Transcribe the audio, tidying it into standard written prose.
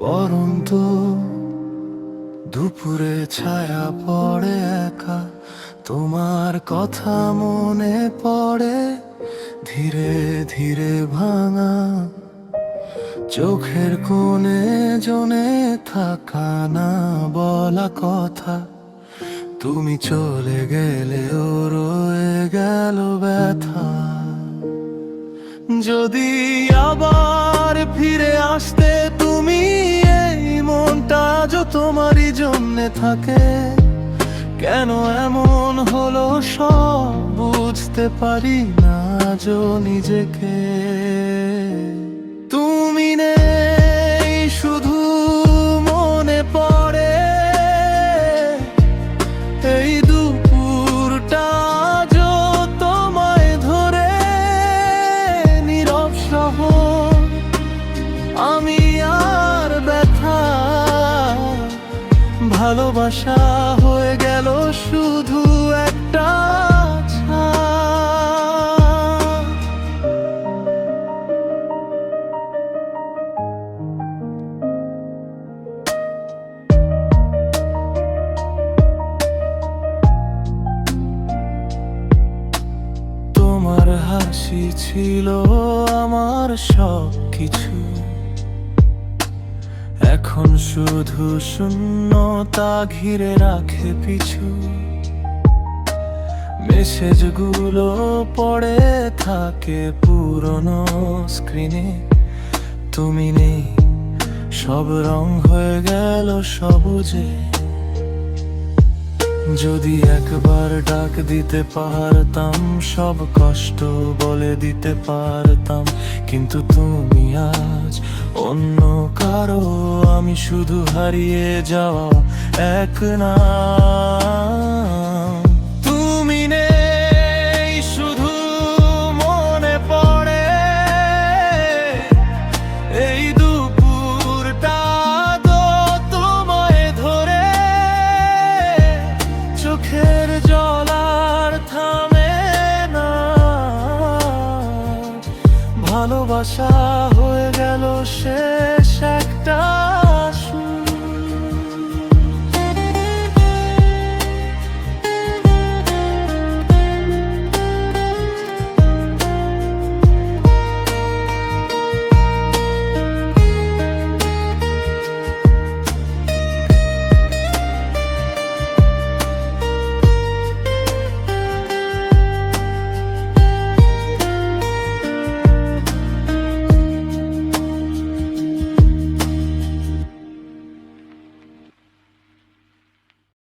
পরন্ত দুপুরে ছায়া পড়ে একা, তোমার কথা মনে পড়ে ধীরে ধীরে ভাঙা চোখের কোণে জনে থাকা না বলা কথা। তুমি চলে গেলে ও রয়ে গেল ব্যথা। যদি আবার ফিরে আসতে তুমি, এই মনটা আজ তোমারই জন্যে থাকে। কেন এমন হলো সব বুঝতে পারি না আজ নিজেকে। তুমি নেই শুধু মনে পড়ে এই দুপুরটা আজও তোমায় ধরে। নীরব শহর আমি আর ব্যথা, ভালোবাসা হয়ে গেল শুধু একটা ছাপ। তোমার হাসি ছিল আমার সব কিছু, এখন শুধু শূন্যতা ঘিরে রাখে পিছু। মেসেজগুলো পড়ে থাকে পুরনো স্ক্রিনে, তুমি নেই সব রং হয়ে গেল সবুজে। যদি একবার ডাক দিতে পারতাম, সব কষ্ট বলে দিতে পারতাম, কিন্তু তুমি আজ অন্য কারো, আমি শুধু হারিয়ে যাওয়া এক না।